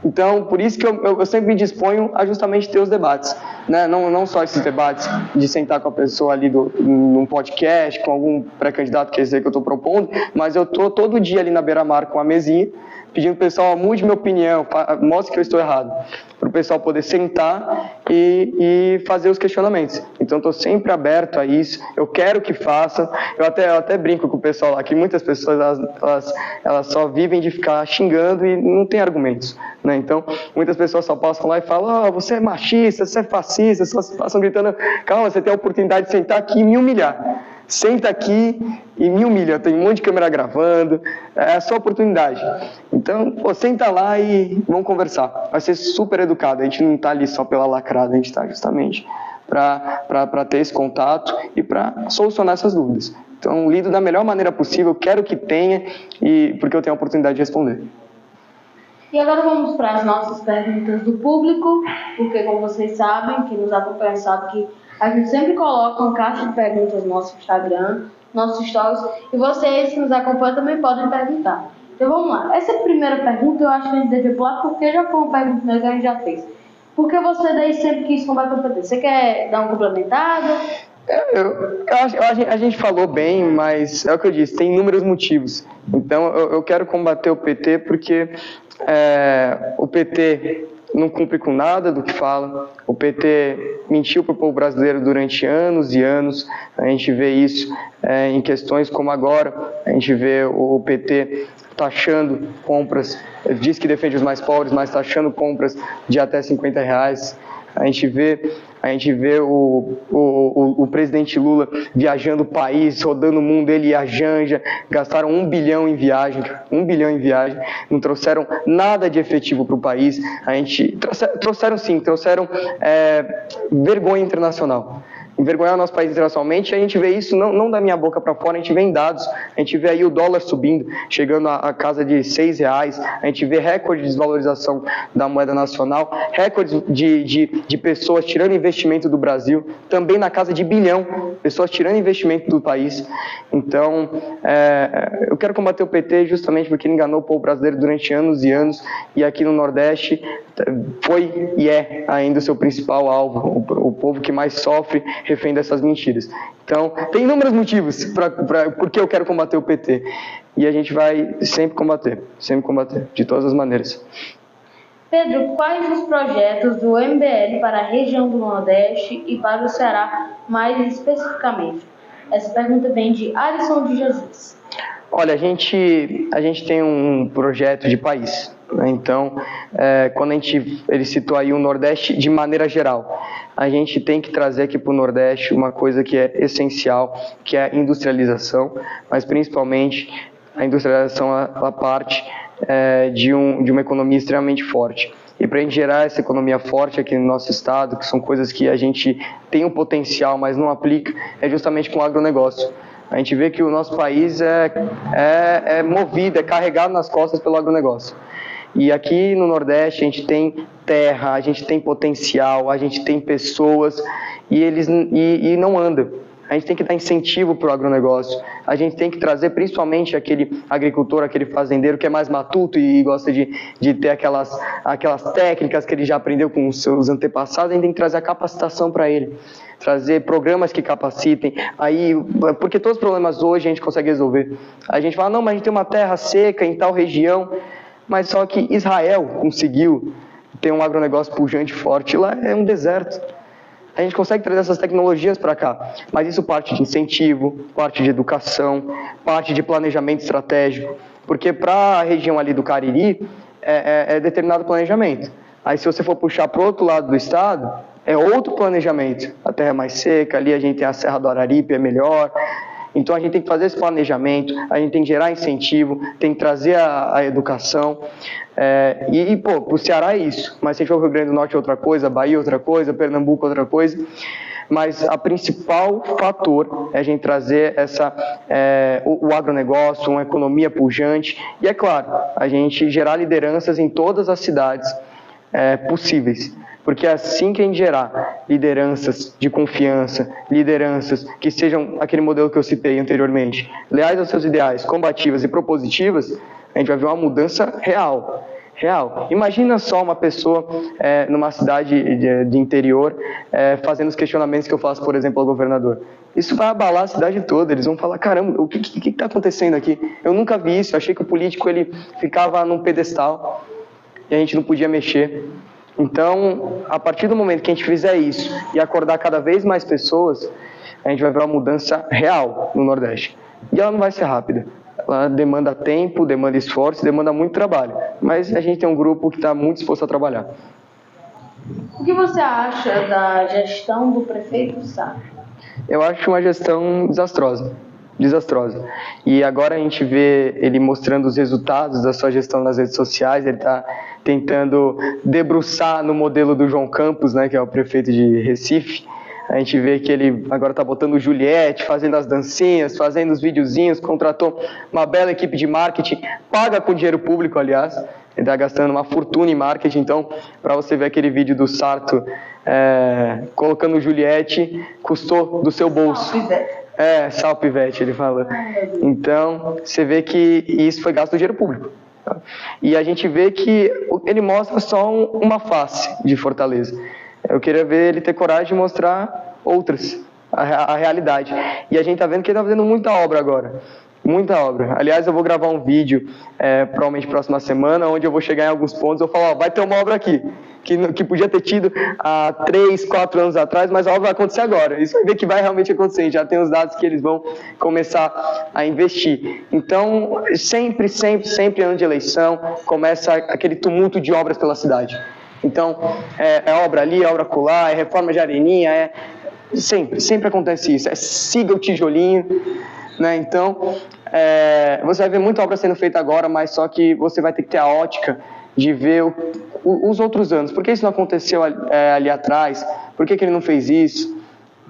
Então, por isso que eu sempre me disponho a justamente ter os debates, né? Não só esses debates de sentar com a pessoa ali num podcast, com algum pré-candidato, que é esse aí que eu estou propondo, mas eu estou todo dia ali na beira-mar com a mesinha, pedindo para o pessoal, mude minha opinião, mostre que eu estou errado, para o pessoal poder sentar e fazer os questionamentos. Então, estou sempre aberto a isso, eu quero que façam. Eu até brinco com o pessoal lá, que muitas pessoas elas só vivem de ficar xingando e não tem argumentos, né? Então, muitas pessoas só passam lá e falam, você é machista, você é fascista, só passam gritando, calma, você tem a oportunidade de sentar aqui e me humilhar. Senta aqui e me humilha, tem um monte de câmera gravando, é a sua oportunidade. Então, senta lá e vamos conversar. Vai ser super educado, a gente não está ali só pela lacrada, a gente está justamente para ter esse contato e para solucionar essas dúvidas. Então, lido da melhor maneira possível, quero que tenha, porque eu tenho a oportunidade de responder. E agora vamos para as nossas perguntas do público, porque como vocês sabem, quem nos acompanha sabe que a gente sempre coloca uma caixa de perguntas no nosso Instagram, nossos stories, e vocês que nos acompanham também podem perguntar. Então vamos lá. Essa primeira pergunta eu acho que a gente deve pular porque já foi uma pergunta que a gente já fez. Por que você daí sempre quis combater o PT? Você quer dar uma complementada? A gente falou bem, mas é o que eu disse, tem inúmeros motivos. Então eu quero combater o PT porque o PT não cumpre com nada do que fala. O PT mentiu para o povo brasileiro durante anos e anos. A gente vê isso em questões como agora. A gente vê o PT taxando compras, diz que defende os mais pobres, mas taxando compras de até R$50. A gente vê o presidente Lula viajando o país, rodando o mundo, ele e a Janja, gastaram 1 bilhão em viagem, não trouxeram nada de efetivo para o país. Trouxeram vergonha internacional. Envergonhar o nosso país internacionalmente, a gente vê isso não da minha boca para fora, a gente vê em dados, a gente vê aí o dólar subindo, chegando a casa de R$6, a gente vê recorde de desvalorização da moeda nacional, recorde de pessoas tirando investimento do Brasil, também na casa de bilhão, pessoas tirando investimento do país. Então, eu quero combater o PT justamente porque ele enganou o povo brasileiro durante anos e anos, e aqui no Nordeste foi e é ainda o seu principal alvo, o povo que mais sofre refém dessas mentiras. Então, tem inúmeros motivos por que eu quero combater o PT. E a gente vai sempre combater, de todas as maneiras. Pedro, quais os projetos do MBL para a região do Nordeste e para o Ceará, mais especificamente? Essa pergunta vem de Alisson de Jesus. Olha, a gente tem um projeto de país, né? Então, quando ele citou aí o Nordeste de maneira geral, a gente tem que trazer aqui para o Nordeste uma coisa que é essencial, que é a industrialização, mas principalmente a industrialização ela parte de uma economia extremamente forte. E para a gente gerar essa economia forte aqui no nosso estado, que são coisas que a gente tem um potencial, mas não aplica, é justamente com o agronegócio. A gente vê que o nosso país é movido, é carregado nas costas pelo agronegócio. E aqui no Nordeste a gente tem terra, a gente tem potencial, a gente tem pessoas e não anda. A gente tem que dar incentivo para o agronegócio. A gente tem que trazer principalmente aquele agricultor, aquele fazendeiro que é mais matuto e gosta de ter aquelas técnicas que ele já aprendeu com os seus antepassados. A gente tem que trazer a capacitação para ele. Trazer programas que capacitem, porque todos os problemas hoje a gente consegue resolver. A gente fala, não, mas a gente tem uma terra seca em tal região, mas só que Israel conseguiu ter um agronegócio pujante forte, lá é um deserto. A gente consegue trazer essas tecnologias para cá, mas isso parte de incentivo, parte de educação, parte de planejamento estratégico, porque para a região ali do Cariri é determinado planejamento. Aí se você for puxar para o outro lado do estado, é outro planejamento. A terra é mais seca, ali a gente tem a Serra do Araripe, é melhor. Então a gente tem que fazer esse planejamento, a gente tem que gerar incentivo, tem que trazer a educação. Para o Ceará é isso, mas se a gente for o Rio Grande do Norte é outra coisa, Bahia é outra coisa, Pernambuco é outra coisa. Mas a principal fator é a gente trazer o agronegócio, uma economia pujante e, é claro, a gente gerar lideranças em todas as cidades possíveis. Porque é assim que a gente gerar lideranças de confiança, lideranças que sejam aquele modelo que eu citei anteriormente, leais aos seus ideais, combativas e propositivas, a gente vai ver uma mudança real. Imagina só uma pessoa numa cidade de interior fazendo os questionamentos que eu faço, por exemplo, ao governador. Isso vai abalar a cidade toda, eles vão falar, caramba, o que está acontecendo aqui? Eu nunca vi isso, eu achei que o político ele ficava num pedestal e a gente não podia mexer. Então, a partir do momento que a gente fizer isso e acordar cada vez mais pessoas, a gente vai ver uma mudança real no Nordeste. E ela não vai ser rápida. Ela demanda tempo, demanda esforço, demanda muito trabalho. Mas a gente tem um grupo que está muito disposto a trabalhar. O que você acha da gestão do prefeito Sá? Eu acho uma gestão desastrosa. E agora a gente vê ele mostrando os resultados da sua gestão nas redes sociais, ele está tentando debruçar no modelo do João Campos, né, que é o prefeito de Recife. A gente vê que ele agora está botando o Juliette, fazendo as dancinhas, fazendo os videozinhos, contratou uma bela equipe de marketing, paga com dinheiro público, aliás. Ele está gastando uma fortuna em marketing, então, para você ver aquele vídeo do Sarto colocando o Juliette, custou do seu bolso. Salpivete, ele fala. Então, você vê que isso foi gasto do dinheiro público. E a gente vê que ele mostra só uma face de Fortaleza. Eu queria ver ele ter coragem de mostrar outras, a realidade. E a gente está vendo que ele está fazendo muita obra agora. Muita obra. Aliás, eu vou gravar um vídeo, provavelmente próxima semana, onde eu vou chegar em alguns pontos e eu vou falar, vai ter uma obra aqui, que podia ter tido há 3, 4 anos atrás, mas a obra vai acontecer agora. Isso vai ver que vai realmente acontecer. Já tem os dados que eles vão começar a investir. Então, sempre ano de eleição, começa aquele tumulto de obras pela cidade. Então, é obra ali, é obra acolá, é reforma de areninha, sempre acontece isso. Siga o tijolinho, né? Então, você vai ver muita obra sendo feita agora, mas só que você vai ter que ter a ótica de ver os outros anos. Por que isso não aconteceu ali atrás? Por que ele não fez isso?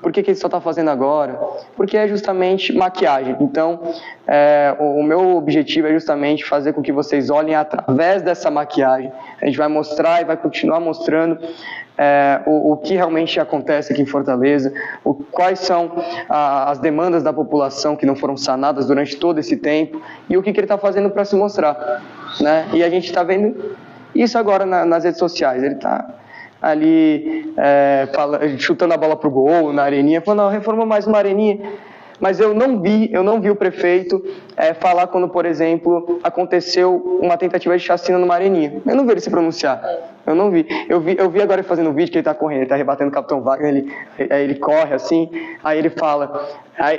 Por que ele só está fazendo agora? Porque é justamente maquiagem. Então, o meu objetivo é justamente fazer com que vocês olhem através dessa maquiagem. A gente vai mostrar e vai continuar mostrando o que realmente acontece aqui em Fortaleza, quais são as demandas da população que não foram sanadas durante todo esse tempo e o que ele está fazendo para se mostrar, né? E a gente está vendo isso agora nas redes sociais. Ele está ali chutando a bola pro gol na areninha, falando, não, reforma mais uma areninha. Mas eu não vi o prefeito falar quando, por exemplo, aconteceu uma tentativa de chacina numa areninha. Eu não vi ele se pronunciar. Eu não vi. Eu vi agora ele fazendo um vídeo que ele tá correndo, ele tá rebatendo o Capitão Wagner, ele corre assim, aí ele fala.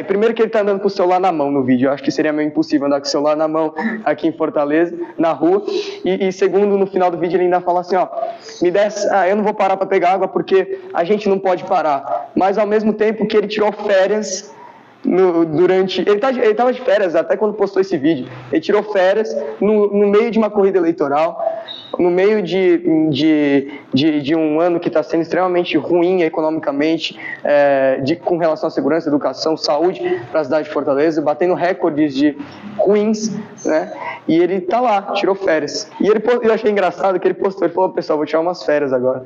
Primeiro que ele tá andando com o celular na mão no vídeo. Eu acho que seria meio impossível andar com o celular na mão aqui em Fortaleza, na rua. E segundo, no final do vídeo ele ainda fala assim, ó, eu não vou parar para pegar água porque a gente não pode parar. Mas ao mesmo tempo que ele tirou férias ele estava de férias até quando postou esse vídeo. Ele tirou férias no meio de uma corrida eleitoral, no meio de um ano que está sendo extremamente ruim economicamente, com relação à segurança, educação, saúde para a cidade de Fortaleza, batendo recordes de ruins, né? E ele está lá, tirou férias. E eu achei engraçado que ele postou, ele falou, pessoal, vou tirar umas férias agora.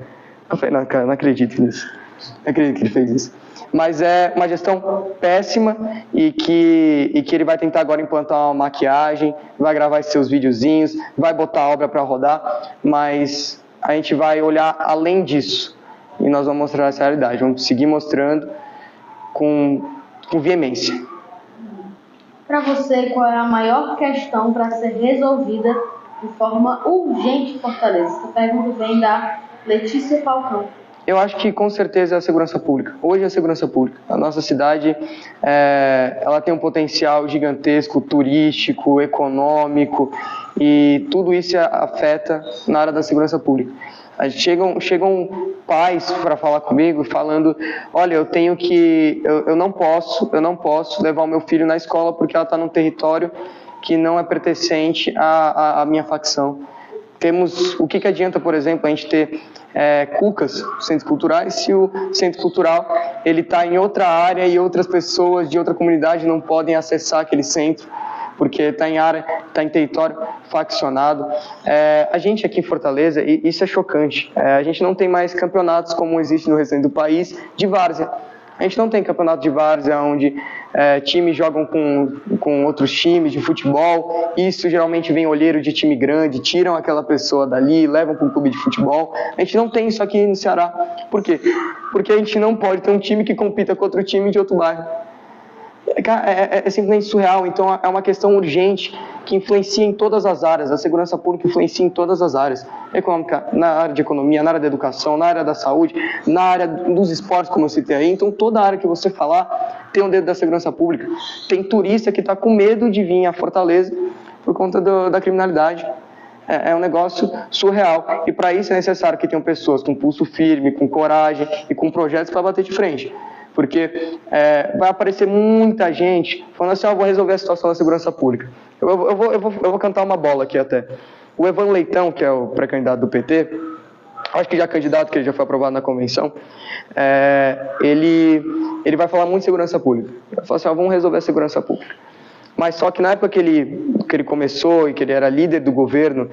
Eu falei, não, cara, não acredito nisso. Não acredito que ele fez isso. Mas é uma gestão péssima e que ele vai tentar agora implantar uma maquiagem, vai gravar esses seus videozinhos, vai botar a obra para rodar, mas a gente vai olhar além disso e nós vamos mostrar essa realidade, vamos seguir mostrando com veemência. Para você, qual é a maior questão para ser resolvida de forma urgente em Fortaleza? Essa pergunta vem da Letícia Falcão. Eu acho que com certeza é a segurança pública. Hoje é a segurança pública. A nossa cidade, ela tem um potencial gigantesco, turístico, econômico, e tudo isso afeta na área da segurança pública. Chegam pais para falar comigo falando, olha, eu não posso levar o meu filho na escola porque ela está num território que não é pertencente à minha facção. O que adianta, por exemplo, a gente ter CUCAs, centros culturais, se o centro cultural ele está em outra área e outras pessoas de outra comunidade não podem acessar aquele centro, porque está em território faccionado. A gente aqui em Fortaleza, e isso é chocante, a gente não tem mais campeonatos como existe no restante do país de várzea. A gente não tem campeonato de várzea onde times jogam com outros times de futebol. Isso geralmente vem olheiro de time grande, tiram aquela pessoa dali, levam para um clube de futebol. A gente não tem isso aqui no Ceará. Por quê? Porque a gente não pode ter um time que compita com outro time de outro bairro. É simplesmente surreal. Então é uma questão urgente que influencia em todas as áreas. A segurança pública influencia em todas as áreas. Econômica, na área de economia, na área da educação, na área da saúde, na área dos esportes, como eu citei aí. Então toda área que você falar tem um dedo da segurança pública. Tem turista que está com medo de vir a Fortaleza por conta da criminalidade. É um negócio surreal. E para isso é necessário que tenham pessoas com pulso firme, com coragem e com projetos para bater de frente. Porque vai aparecer muita gente falando assim, vou resolver a situação da segurança pública. Eu vou cantar uma bola aqui até. O Evan Leitão, que é o pré-candidato do PT, acho que já é candidato, que ele já foi aprovado na convenção, ele vai falar muito de segurança pública. Ele vai falar assim, vamos resolver a segurança pública. Mas só que na época que ele começou e que ele era líder do governo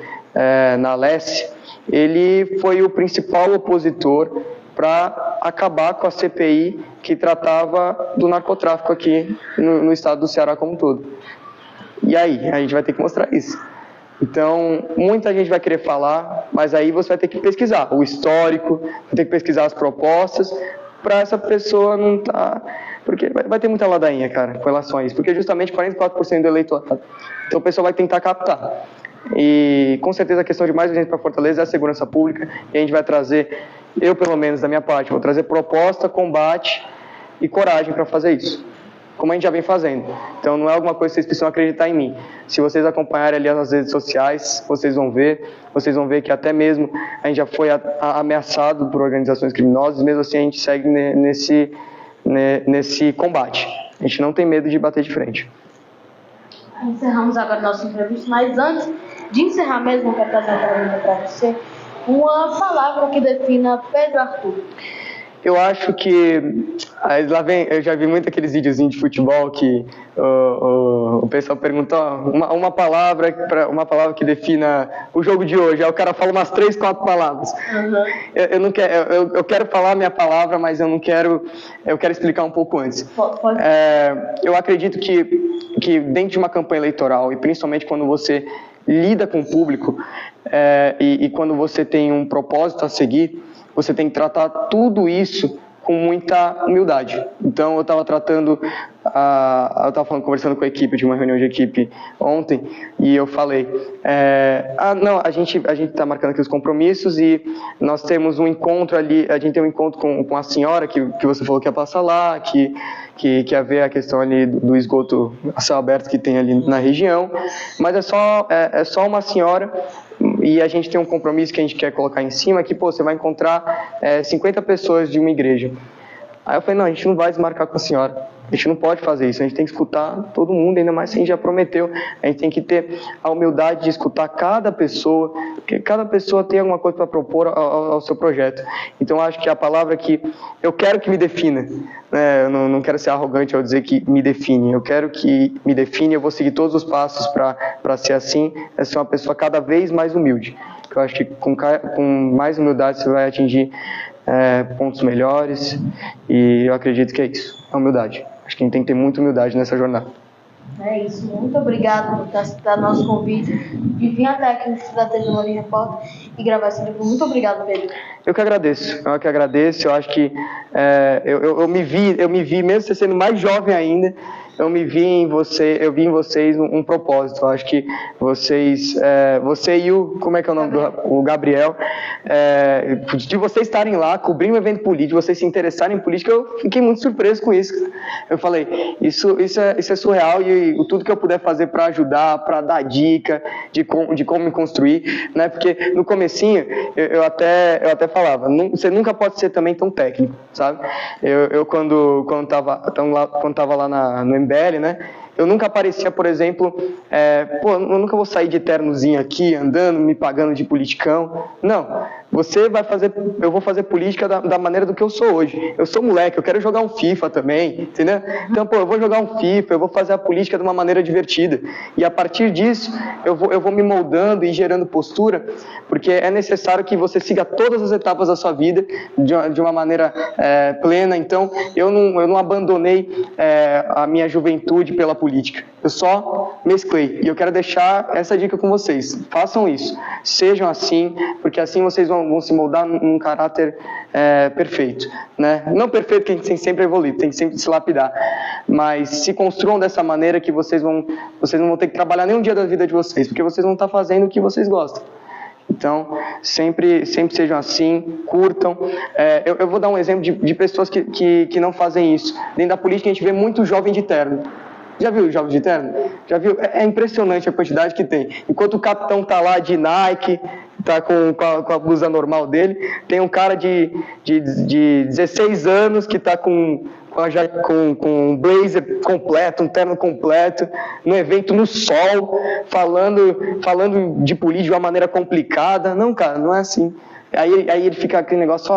na Alesse, ele foi o principal opositor para acabar com a CPI que tratava do narcotráfico aqui no estado do Ceará como um todo. E aí? A gente vai ter que mostrar isso. Então, muita gente vai querer falar, mas aí você vai ter que pesquisar o histórico, vai ter que pesquisar as propostas, para essa pessoa não estar... Porque vai ter muita ladainha, cara, com relação a isso. Porque justamente 44% do eleitorado. Então, o pessoal vai tentar captar. E, com certeza, a questão de mais urgente para Fortaleza é a segurança pública. E a gente vai trazer, eu, pelo menos, da minha parte, vou trazer proposta, combate e coragem para fazer isso. Como a gente já vem fazendo. Então, não é alguma coisa que vocês precisam acreditar em mim. Se vocês acompanharem ali nas redes sociais, vocês vão ver que até mesmo a gente já foi ameaçado por organizações criminosas, mesmo assim a gente segue nesse combate. A gente não tem medo de bater de frente. Encerramos agora nossa entrevista, mas antes de encerrar mesmo, eu quero trazer uma pergunta para você, uma palavra que defina Pedro Arthur. Eu acho que eu já vi muito aqueles videozinhos de futebol que o pessoal pergunta uma palavra que defina o jogo de hoje. Aí o cara fala umas 3, 4 palavras. Uhum. Eu quero falar a minha palavra, mas eu quero explicar um pouco antes. Pode. Eu acredito que dentro de uma campanha eleitoral, e principalmente quando você lida com o público e quando você tem um propósito a seguir, você tem que tratar tudo isso com muita humildade. Então, eu estava conversando com a equipe, de uma reunião de equipe ontem, e eu falei, a gente está marcando aqui os compromissos e nós temos um encontro ali, a gente tem um encontro com a senhora que você falou que ia passar lá, que ia ver a questão ali do esgoto a céu aberto que tem ali na região, mas é só uma senhora. E a gente tem um compromisso que a gente quer colocar em cima, que você vai encontrar 50 pessoas de uma igreja. Aí eu falei, não, a gente não vai desmarcar com a senhora. A gente não pode fazer isso, a gente tem que escutar todo mundo, ainda mais se a gente já prometeu. A gente tem que ter a humildade de escutar cada pessoa, porque cada pessoa tem alguma coisa para propor ao seu projeto. Então, acho que a palavra que eu quero que me defina, né? Eu não quero ser arrogante ao dizer que me define, eu quero que me define, eu vou seguir todos os passos para ser assim, é ser uma pessoa cada vez mais humilde. Eu acho que com mais humildade você vai atingir pontos melhores, e eu acredito que é isso, a humildade. Acho que a gente tem que ter muita humildade nessa jornada. É isso, muito obrigado por ter aceitado nosso convite de vir até aqui no Estúdio da TV Mania Repórter e gravar esse livro. Muito obrigado, Pedro. Eu que agradeço, eu acho que eu me vi, mesmo você sendo mais jovem ainda, eu vi em vocês um propósito. Eu acho que vocês, você e como é que é o nome o Gabriel, de vocês estarem lá cobrindo um evento político, vocês se interessarem em política, eu fiquei muito surpreso com isso. Eu falei, isso é surreal, e tudo que eu puder fazer para ajudar, para dar dica de como me construir, né? Porque no comecinho eu até falava, você nunca pode ser também tão técnico, sabe? Eu quando tava lá no MBL, né? Eu nunca aparecia, por exemplo, eu nunca vou sair de ternozinho aqui, andando, me pagando de politicão. Não, eu vou fazer política da maneira do que eu sou hoje. Eu sou moleque, eu quero jogar um FIFA também, entendeu? Então, eu vou jogar um FIFA, eu vou fazer a política de uma maneira divertida. E a partir disso, eu vou me moldando e gerando postura, porque é necessário que você siga todas as etapas da sua vida de uma maneira plena. Então, eu não abandonei a minha juventude pela política. Eu só mesclei. E eu quero deixar essa dica com vocês. Façam isso. Sejam assim, porque assim vocês vão se moldar num caráter perfeito, né? Não perfeito, que a gente tem sempre evoluir, tem que sempre se lapidar. Mas se construam dessa maneira que vocês não vão ter que trabalhar nenhum dia da vida de vocês, porque vocês vão estar fazendo o que vocês gostam. Então, sempre sejam assim, curtam. Eu vou dar um exemplo de pessoas que não fazem isso. Dentro da política, a gente vê muito jovem de terno. Já viu o jovem de terno? Já viu? É impressionante a quantidade que tem. Enquanto o capitão tá lá de Nike, tá com a blusa normal dele, tem um cara de 16 anos que tá com um blazer completo, um terno completo, no evento no sol, falando de política de uma maneira complicada. Não, cara, não é assim. Aí ele fica aquele negócio,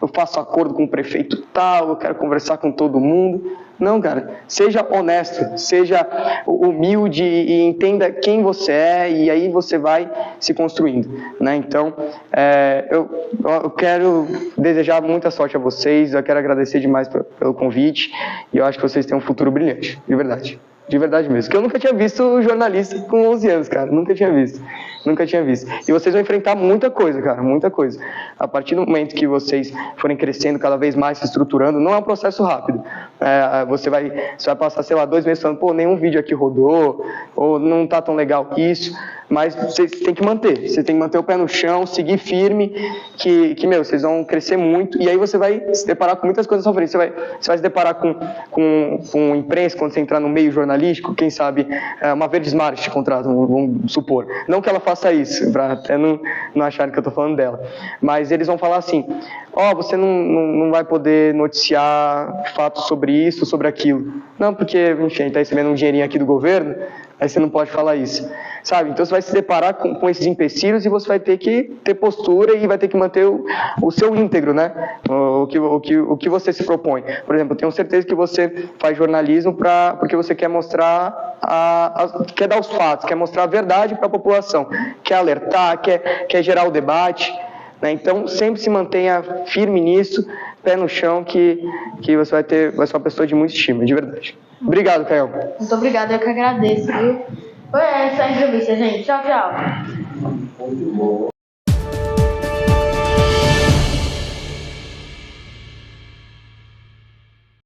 eu faço acordo com o prefeito tal, eu quero conversar com todo mundo. Não, cara, seja honesto, seja humilde e entenda quem você é, e aí você vai se construindo, né? Então, eu quero desejar muita sorte a vocês, eu quero agradecer demais pelo convite, e eu acho que vocês têm um futuro brilhante, de verdade. De verdade mesmo. Porque eu nunca tinha visto jornalista com 11 anos, cara. Nunca tinha visto. E vocês vão enfrentar muita coisa, cara. Muita coisa. A partir do momento que vocês forem crescendo cada vez mais, se estruturando, não é um processo rápido. Você vai passar, sei lá, 2 meses falando, nenhum vídeo aqui rodou, ou não tá tão legal isso. Mas vocês têm que manter. Você tem que manter o pé no chão, seguir firme, que vocês vão crescer muito. E aí você vai se deparar com muitas coisas à sua frente. Você vai se deparar com imprensa, quando você entrar no meio jornalístico, quem sabe uma Verde Smart te contrata, vamos supor. Não que ela faça isso, para até não acharem que eu estou falando dela. Mas eles vão falar assim, você não vai poder noticiar fatos sobre isso, sobre aquilo. Não, porque, enfim, está recebendo um dinheirinho aqui do governo, aí você não pode falar isso. Sabe? Então você vai se deparar com esses empecilhos e você vai ter que ter postura e vai ter que manter o seu íntegro, né? O que você se propõe. Por exemplo, eu tenho certeza que você faz jornalismo porque você quer mostrar, quer dar os fatos, quer mostrar a verdade para a população, quer alertar, quer gerar o debate, né? Então sempre se mantenha firme nisso, pé no chão, que você vai ser uma pessoa de muita estima, de verdade. Obrigado, Caio. Muito obrigado, eu que agradeço, viu? Foi essa a entrevista, gente. Tchau, tchau.